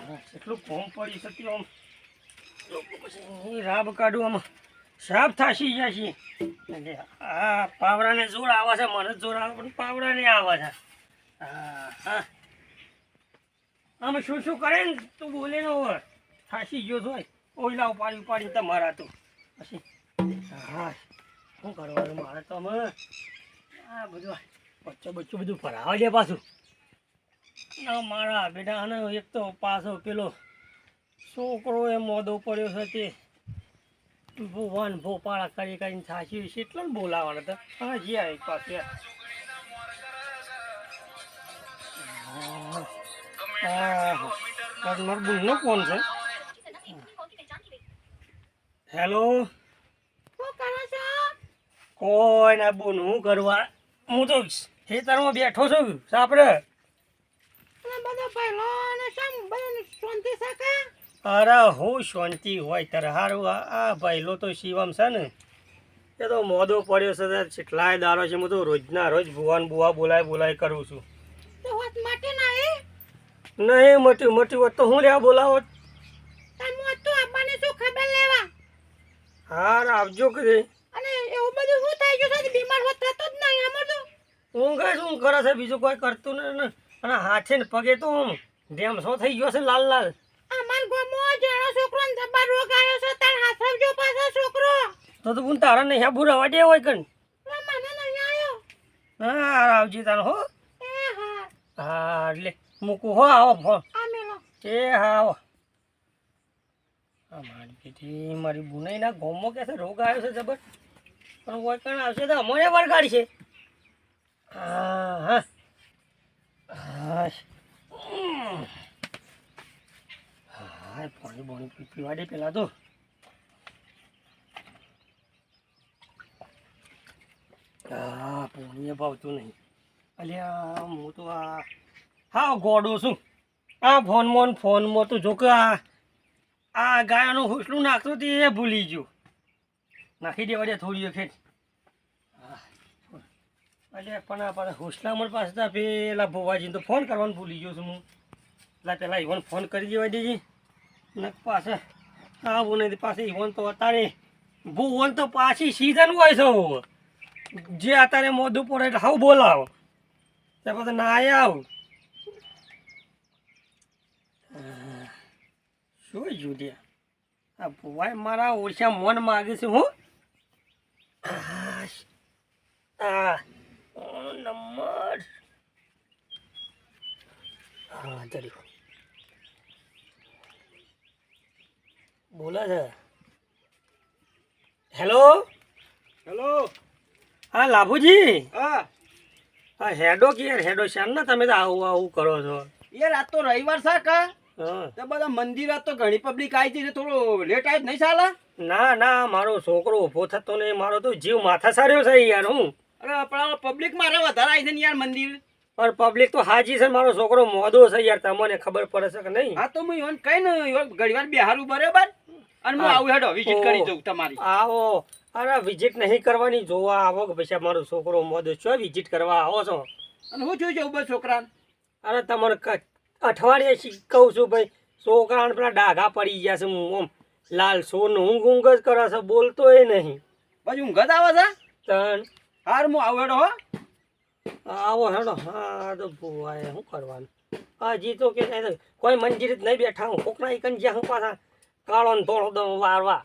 કેટલું કોમ પડી શક્યું આમ લોકો પછી રાબ કાઢું આમાં સાફ થાશી જાય છે એટલે આ પાવડાને જોર આવે છે મને જોર આવે પણ પાવડાને આવે છે હા હા આમાં શું કરે ને તું બોલે ને હોય થાશી ગયો હોય ઓઈલા ઉપાડી તમારા તો પછી હા શું કરવાનું મારે તો અમે આ બધું બચ્ચું બધું ફરાવા દે પાછું ના મારા બેટા અને એક તો પાછો પેલો છોકરો એ મોદો પડ્યો છે તે ભગવાન ભોપાળા કરીને થાકી છે એટલે બોલાવાના હતા હા જી એક પાસે મારો બુનનો ફોન છે હેલો કોઈ ના બોન હું કરવા હું તો ખેતરમાં બેઠો છું સાપડે અરે હું શાંતિ હોય તારે સારું આ ભાઈલો તો શિવમ છે ને એ તો મોદો પડ્યો છે કેટલાય દારો છે હું તો રોજના રોજ બુવા બોલાય કરું છું નહીં મોટી વાત તો હું લેવા બોલાવો હા આવજો કે હું કરે છે બીજું કોઈ કરતું ને અને હાથે ને પગે તો હું ડેમસો થઈ ગયો છે લાલ તો હું તારા નહીં બુરાવા દે હોય કન હા આવજી તારો હો હા એટલે મૂકું હો આવો ફોન એ હા આવો મારી બેટી મારી બુનાઈના ગોમો કે છે રોગ આવ્યો છે જબર પણ કોઈ કણ આવશે તો અમારે વળગાડી છે હા હા હા હા પાણી પીવા દે પેલા તો હા પાણી ભાવતું નહીં અલ્યા હું તો હા ગોડો છું આ ફોનમાં તો જો કે આ ગાયનું હોસલું નાખતું હતું એ ભૂલી ગયું નાખી દેવા દે થોડી વખત અરે પણ હોસલામણ પાસે પેલા ભોવાજીને તો ફોન કરવાનું ભૂલી ગયો છું હું એટલે પેલા ઈવન ફોન કરી દેવા દેજે ને પાછા આવું નથી પાસે ઈવન તો અત્યારે ભૂવન તો પાછી સીઝન હોય છે જે અત્યારે મોઢું પડે એટલે હાવ બોલાવો ત્યાં પછી ના આવ શું જોડ્યા આ ભુવાએ મારા ઓછા મન માગે છે હું નંબર હા ચલી બોલા છે હેલો હા લાભુજી હા હેડો કે યાર હેડો શાન ના તમે તો આવું કરો છો યાર આજ તો રવિવાર છે કા હા તો બધા મંદિર તો ઘણી પબ્લિક આવી છે થોડો લેટ આવી નહીં ચાલે ના મારો છોકરો ઊભો થતો નહીં મારો તો જીવ માથા સાર્યો છે યાર હું અરે પણ પબ્લિક મારે વધારે આવી છે ને યાર મંદિર પણ પબ્લિક તો હાજી છે મારો છોકરો મોદો છે યાર તમને ખબર પડે છે કે નહીં હા તો હું ઈવન કઈ ને ઘણી વાર બેહારું બરાબર અને હું આવું હેડો વિઝિટ કરી જઉં તમારી આવો અરે વિઝિટ નહીં કરવાની જોવા આવો કે પછી મારો છોકરો મોદો છો વિઝિટ કરવા આવો છો અને હું જોઈ જાઉં બસ છોકરાને અરે તમને અઠવાડિયે કહું છું ભાઈ છોકરાને પેલા ડાઘા પડી ગયા છે હું આમ લાલ સોન ઊંઘ જ કરે છે બોલતો એ નહીં પછી ઊંઘ જ આવે છે તન હાર હું આવું હેડો હો આવો હેડો હા તો ભુવાએ શું કરવાનું હજી તો કે કોઈ મંજિર જ નહીં બેઠા હું કોકના એક જ્યાં હું પાછા કાળો ને ધોળો દઉં વારવા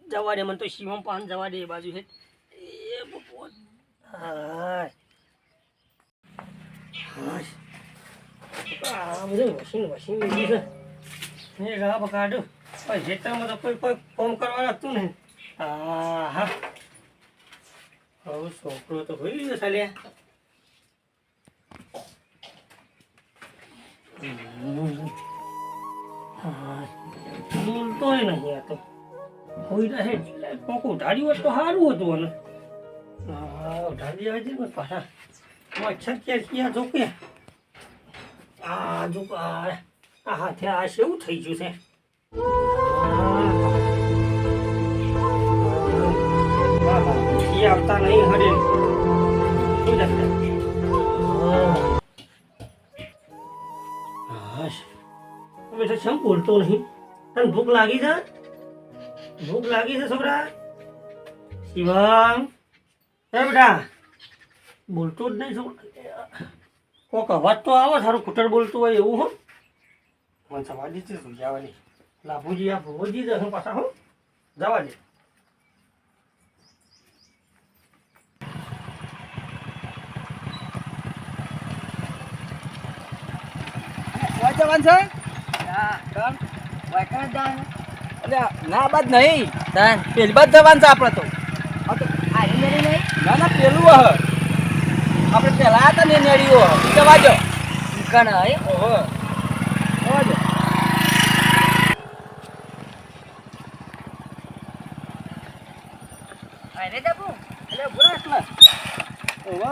જવા દે મને તો શિવમ પાન જવા દે એ બાજુ છે એ હા આ બધું વસીને લીધું છે એ રાહ કાઢું જેટલામાં તો કોઈ ફોન કરવા લાગતું ને હા હા હવે છોકરો તો હોઈ લીધો ચાલ્યા બોલતો નહીં આ તો હોઈ રહે કોક ઉઠાડ્યું હોત તો સારું હતું અને હા ઉઠાડી આવે છે પાછા મચ્છર ક્યાં જોકે આ જો આ હાથે આ શેવું થઈ ગયું છે આવતા નહીં હરે શું હાશ બેટા કેમ બોલતો નહીં? તને ભૂખ લાગી છે? ભૂખ લાગી છે છોકરા? શિવમ એ બેટા બોલતો જ નહીં છોકરા. કોક અવાજ તો આવે સારું કુટર બોલતું હોય એવું હો. મને સવાજ છે શું જવાની લાભુજી આ ભૂવજી જશે પાછા હો જવા દે. કોઈ જવાનું છે એટલે ના બાદ નહીં પેલી બાદ જવાનું છે આપણે તો ના ના પેલું હ આપણે પેલા હતા ને નેડીઓ જવા દો ઓહો જવા દો. એટલે બુરા એટલે ઓહો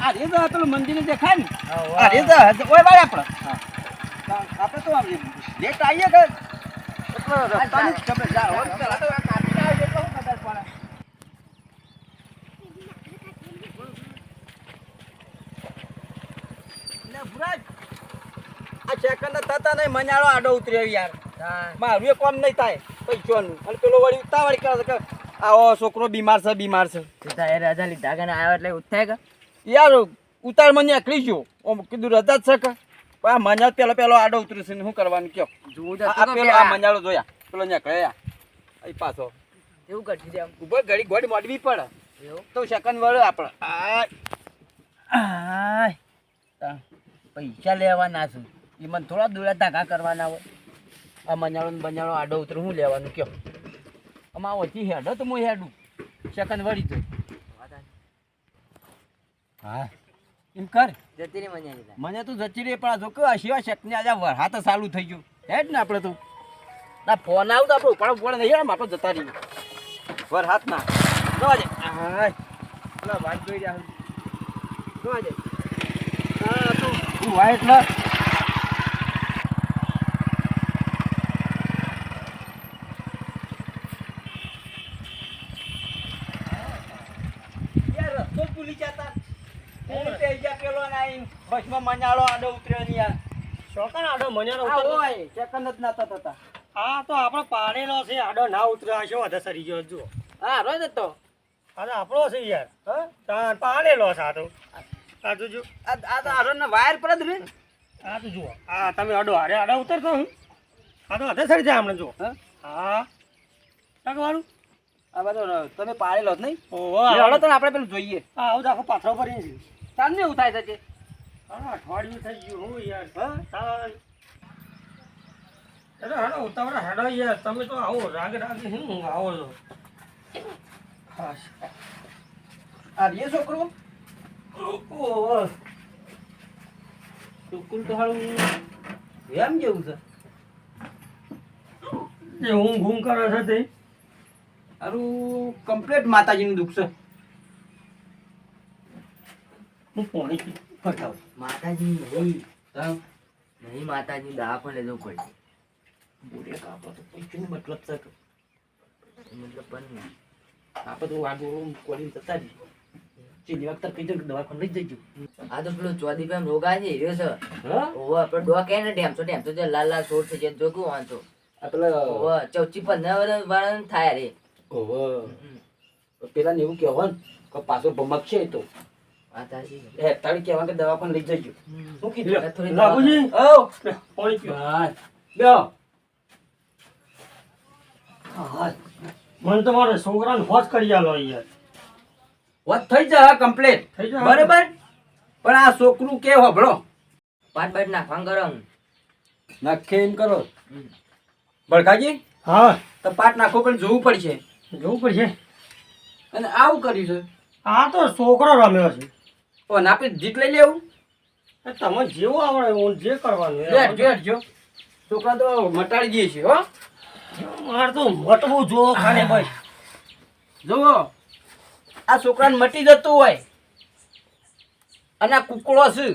આ રે તો પેલું મંદિર દેખાય ને આ રે તો ઓય બાર આપણે આપણે તો આમ લેટ આવીએ કે એટલે રસ્તાની જ ખબર જા હો પેલા તો આ કાપી આવે એટલે હું ખબર પડે. એટલે બુરા આ સેકન્ડ થતા નહીં મનાળો આડો ઉતર્યો યાર મારું એ કોમ નહીં થાય પૈસાનું અને પેલો વળી ઉતાવળી કરે કે આવો છોકરો બીમાર છે રજા લીધા કે આવ્યો એટલે ઉઠાય કે યાર ઉતાર મને નીકળી ગયો ઓમ કીધું રજા જ છે કે આ મનાળ પેલો આડો ઉતર્યો છે ને શું કરવાનું કયો જોવું આ પેલો આ મનાળો જોયા પેલો નીકળે અહીં પાછો એવું કરતી છે ઉપર ઘડી ગોડી મોડવી પડે એવું તો સેકન્ડ વળે આપણે પૈસા લેવાના છું એ મને થોડા દોડા ધાગા કરવાના હોય આ મજાળો ને બંજાળો આડો ઉતર હું લેવાનું કયો આમાં ઓછી હેડો તો હું હેડું સેકન્ડ વળી તો હા એમ કર જતી રે મજા લીધા મને તો જતી રહી પણ જો કે આ સિવાય શકને આજે વરહાત ચાલુ થઈ ગયું હેડ ને આપણે તો ના ફોન આવું તો આપણે ઉપાડ ઉપાડ નહીં યાર આપણે જતા રહીએ વરહાત ના જોવા દે હા પેલા વાત જોઈ રહ્યા જોવા દે હા તો તું વાય એટલે યાર રસ્તો ભૂલી જતા પેલો નાઈ બસમાં મનાળો આડો ઉતર્યો ને યાર ચોકન આડો મજાનો આ ઉતરતો. હોય સેકન્ડ જ નતા થતા આ તો આપણો પાડેલો છે આડો ના ઉતર્યો આ શું વધે સરી ગયો જુઓ. હા રોજ તો આ તો આપણો છે યાર તાર પાડેલો છે આ તો. આ તો જો આ તો આરો ને વાયર પર જ રે આ તો જુઓ આ તમે આડો હારે આડો ઉતરતો હું આ તો વધે સરી જાય હમણાં જુઓ. હા વાળું આ બધો તમે પાડેલો જ નહીં ઓહો હળો તો આપણે પેલું જોઈએ આ આવું તો આખો પાથરો ભરીને છે. ચાંદ એવું થાય છે અઠવાડિયું થઈ ગયું હું યાર હેડો ઉતાવળા હેડો યાર તમે તો આવો રાગ હું આવો છો. હા આ રે છોકરો ઓહો સુકુલ તો હારું એમ જેવું છે જે ઊંઘ ઊંઘ કરે છે તે હારું કમ્પ્લીટ માતાજીનું દુઃખ છે હું પાણી પીવું. માતાજી નહીં માતાજી દવાખાને લેવું પડે બોલે કાપો તો પૈસાનો મતલબ છે કે મતલબ પણ આપણે તો વાગો કોલીને જતા રહીએ. ચીલી વખત કહી દો કે દવાખાને લઈ જજો. આ તો પેલો ચોદી પેમ રોગ આવે છે રહ્યો છે હા ઓહો આપણે ડોક કે ને ઢેમસો જે લાલ લાલ છોડ થઈ જાય જો કેવું વાંચો આ પેલા ઓહો 14-15 વર્ષ વાળાને થાય રે ઓહો પેલા ને એવું કહેવાનું કે પાછો ભમક છે તો માતાજી તાળી કહેવા કે દવાખાને લઈ જજો. શું કીધું થોડી લાભુજી ઓ પાણી પીઓ. બેહો. હા મને તો મારે છોકરાને હોશ કરી આલો યાર. વાત થઈ જાય કમ્પ્લીટ થઈ જાય. બરાબર પણ આ છોકરું કે હોભળો પાટ બાટ નાખવા ગરમ નાખે એમ કરો બળકાજી હા તો પાટ નાખો પણ જોવું પડશે જોવું પડશે. અને આવું કર્યું છે આ તો છોકરો રમ્યો છે. પણ આપણે જીત લઈ લેવું તમે જેવું આવડે એવું જે કરવાનું એ લેટ લેટ જો છોકરા તો મટાડી દઈએ છે હો મારે તો મટવું જો ખાલી બસ. જુઓ આ છોકરાને મટી જતું હોય અને આ કુકડો છે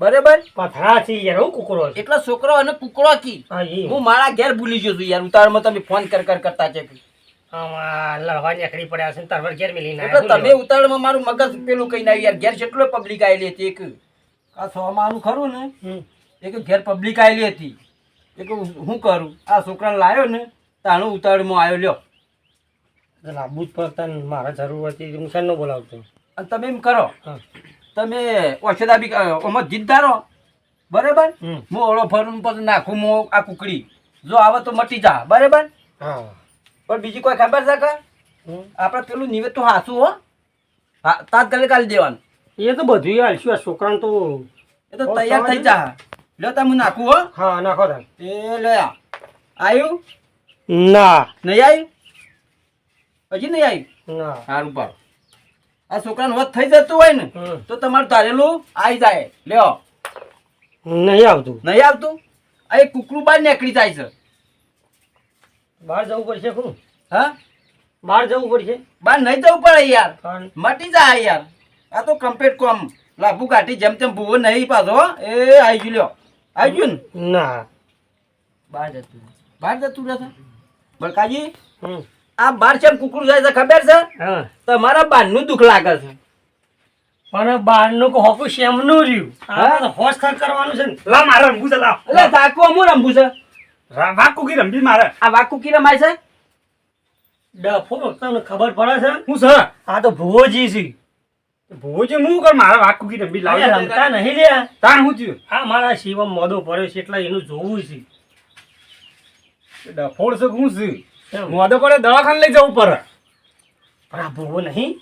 બરાબર પથરા છે યાર હું કુકરો છે. એટલે છોકરો અને કુકડો કી હા એ હું મારા ઘેર ભૂલી ગયો છું યાર ઉતાવળમાં તમે ફોન કરતા છે આમાં લડવા નીકળી પડ્યા છે ને તરવાર ઘેર મિલીને એટલે તમે ઉતાવળમાં મારું મગજ પેલું કઈ ના યાર ઘેર કેટલો પબ્લિક આવેલી હતી એક આ સોમાનું ખરું ને એક ઘેર પબ્લિક આવેલી હતી એક હું કરું આ છોકરાને લાવ્યો ને તાણું ઉતાવળમાં આવ્યો લ્યો લાંબુ જ પડતા ને મારે જરૂર હતી હું શાનો બોલાવતો. અને તમે એમ કરો હા. તમે ઓછેદા બી આમાં જીતદારો બરાબર હમ. હું ઓળો ફરું પછી નાખું હું આ કુકડી જો આવે તો મટી જા બરાબર હા. પણ બીજી કોઈ ખબર છે કે હમ. આપણે પેલું નિવેદ તો હાસું હો હા તાત્કાલિક આલી દેવાનું એ તો બધું હાલશું. આ છોકરાને તો એ તો તૈયાર થઈ જા લ્યો તમે નાખું હો હા નાખો તાન. એ લે આવ્યું ના નહીં આવ્યું હજી નહીં આવ્યું ના. સારું પાડો આ છોકરાનું વધ થઈ જતું હોય ને હમ. તો તમારું ધારેલું આવી જાય લ્યો નહીં આવતું. નહીં આવતું આ એક કુકડું બહાર નીકળી જાય છે બહાર જવું પડશે કોણ? હા બહાર જવું પડશે. બહાર નહીં જવું પડે યાર કારણ મટી જાય યાર આ તો કમ્પ્લીટ કોમ લાભુ કાઢી જેમ તેમ ભૂવો નહીં પાછો હો. એ આવી ગયું લ્યો આવી ગયું ને ના. બહાર જતું રહેશે બળકાજી હમ. આ બહાર છે કુકડું જાય છે ખબર છે હા. તમારા બહારનું દુઃખ લાગે છે પણ બહારનું હોકું શેમનું રહ્યું. હા? આ હોશ ખાસ કરવાનું છે ને. લા મારે રમવું છે લા એટલે તાકુ અમું રમવું છે વાકુકી રમવી મારે આ વાકુ કી રમાય છે ડફો તમને ખબર પડે છે? હું સર આ તો ભુવોજી છે. ભોજે હું કર મારે વાકુકી રમવી અરે લાવ રમતા નહીં લ્યા. તાણ હું થયું આ મારા શિવમ મોદો પડ્યો છે એટલે એનું જોવું છે. ડફોડ છે હું છે એમ. મોદો પડે દવાખાને લઈ જવું પડે પણ આ ભુવો નહીં.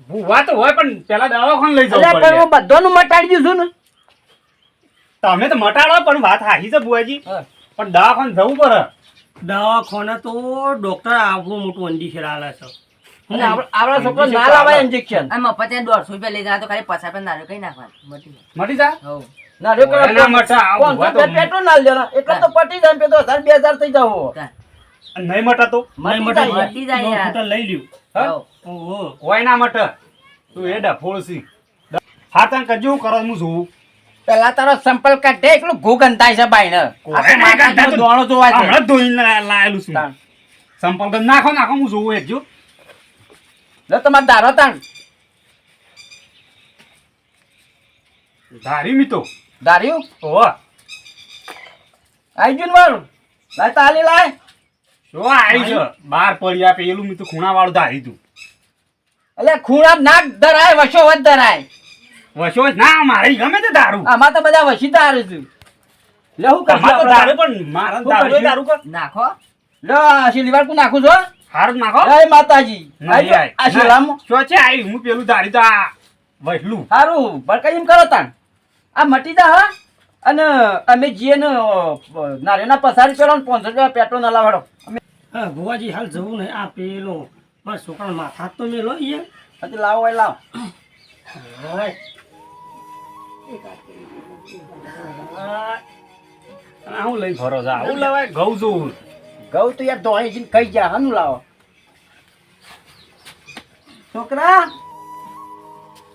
ભૂવા તો હોય પણ પેલા દવાખાને લઈ જવું એટલે પણ પડે હું બધાનું મટાડી દીધું ને તમે તો મટાડો પણ વાત હાહી છે બુઆજી હા. પણ દવાખાને જવું પડે દવાખાને તો ડોક્ટર આવવું મોટું અંજીશર આલે છે. અને આપણા છોકરો ના લાવાય ઇન્જેક્શન આ મફત ત્યાં 150 રૂપિયા લઈ જાય તો ખાલી 50 રૂપિયા નારિયેળ કઈ નાખવાનું મટી જાય. મટી જા હઉ. ના રે કરો એના માટે આ ભૂવા તો પેટ્રોલ ના લેના એટલે તો પટી જાય પેલો 1000 2000 થઈ જાવ તાન. નહીં મટાતો મટી નહીં જાય મટે. મટી જાય યાર. ડોક્ટર લઈ લ્યું. હા? હઉ. ઓહો. કોઈ ના મટે તું એ ડફોડ છે હા તને કજો હું કરો હું જોઉં પેલા તારો સંપલ કાઢે એકલું ઘૂ ગંધાય છે બાઈ ને કોઈ નહીં ગંધાતું. દોણો જોવા છે હમણાં જ ધોઈને લાયેલું છું તાણ. સંપલ કરી નાખો નાખો હું જોઉં એક જો લે તમારે દારો તાણ ધારી મીતો દાર્યું ઓહ આઈ ગયું ને મારું લાય તાલી લાય શું આવી છે બાર પડ્યા પેલું મીતું ખૂણા વાળું ધારી તું એટલે ખૂણા નાક ધરાય વશો વધ ધરાય વશો જ ના મારે ગમે તે દારૂ આમાં તો બધા વશી દારૂ છે લે હું કરશું તમારે તો આપણે? દારૂ પણ મારા શું દારૂ કરશું? દારૂ કર નાખો. લે આ શીલીવાર કુ નાખું છો હારું જ નાખો જય માતાજી નહીં આઈ આય. આ શીલામ શું છે આવી હું પેલું ધારી તો આ વહેલું સારું ભડકાઈ એમ કરો તાણ આ મટી જા હા અને અમે જીએ ને નારિયેળના પસારી પેલો 500 રૂપિયા પેટ્રોલ ના લાવડો હા ભુવાજી હાલ જવું નહીં. આ પેલો મારા છોકરાનો માથા તો મેલો અહીંયા. હજી લાવો હોય લાવ હાય. આ હું લઈ ફરો છો આવું લવાય ઘઉં જોઉં ઘઉં તો યાર ધોઈ જઈને ખાઈ ગયા હાનું લાવો છોકરા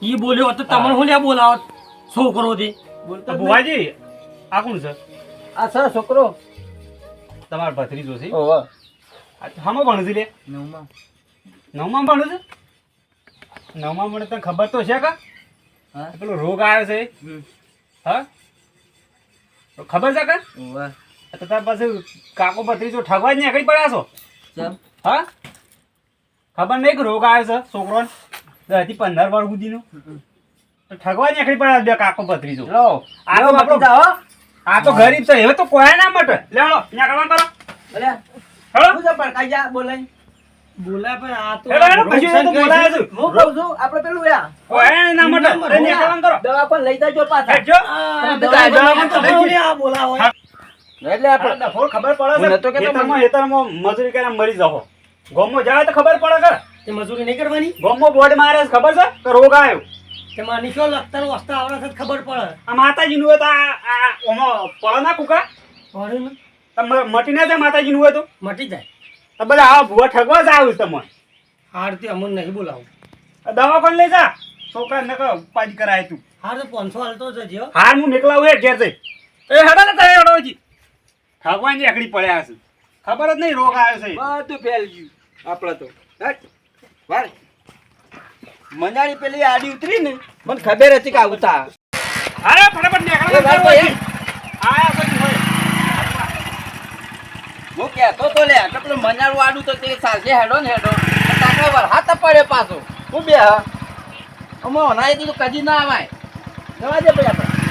ઈ બોલ્યો તો તમને હું લ્યા બોલાવો છોકરો તે. બોલતો જ નહીં. ભુવાજી આ કોણ છે આ સર છોકરો તમારો ભત્રીજો છે ઓહો હામાં ભણે છે લે નવમાં. નવમાં ભણે છે નવમાં ભણે તને ખબર તો છે કા હા? પેલો રોગ આવ્યો છે હમ. હા તો ખબર છે કા ઓવે. તો તાર પાસે કાકો ભત્રીજો ઠગવા જ નીકળી પડ્યા છો ચમ. હા ખબર નહીં કે રોગ આવ્યો છે છોકરોને 10 થી 15 વર્ષ સુધીનો તો ઠગવા નીકળી પડ્યા બે કાકો ભત્રીજો લો આ તો લો, આપણો- મટી જા હો આ તો ગરીબ છે હવે તો કોઈ ના મટે લેવડો ત્યાં કરવા કરો અલે હેલો શું છે ભડકાઈ જા બોલાય બોલાય પણ આ તો હેલો હેલો પછી તો બોલાય છે હું કહું છું આપણે પેલું યા કોઈ ના મટે ત્યાં કરવા કરો દવા પણ લઈ જાજો પાછા હેજો આ બધા દવા તો લઈ હું લ્યા બોલાવો. હા. એટલે આપણે ડફોડ ખબર હું પડે નતો છે કહેતો ખેતરમાં મજૂરી કરીને મરી જાઓ ગોમમાં જાય તો ખબર પડે કે તે મજૂરી નહીં કરવાની. ગોમમાં બોર્ડ મારે છે ખબર છે કે રોગ આવ્યો તેમાં નીચો લખતર વસ્તા આવડે છે તો ખબર પડે. આ માતાજીનું હોય તો આ ઓમાં પડે ના કુકા પડે ને તમે મટી ના જાય માતાજીનું હોય તો મટી જાય. તો બધા આવા ભૂવા ઠગવા જ આવ્યું છે તમને હાર તે અમને નહીં બોલાવું. આ દવાખાને લઈ જા છોકરા નકર ઉપાડી કરાય તું હાર તો 500 હાલતો જજે હો. હાર હું નીકળાવું એ ઘેર જઈ એ હેડો ને તમે હેડો હજી ઠગવાની એકડી પડ્યા છે ખબર જ નહીં રોગ આવ્યો છે બધું ફેલ ગયું આપણે તો હેટ વાર મંજાણી પેલી આડી ઉતરી ને મને ખબર હતી કે આવું થા અરે ફટાફટ એ વાર નીકળો ભાઈ, કહેતો તો લે કે પેલું મનાળું આડું તો તે ચાલશે હેડો ને હેડો તાકે વરસાદ પડે પાછો હું બે હા અમાર હનાઈ તો કદી ના આવાય જવા દે ભાઈ આપણે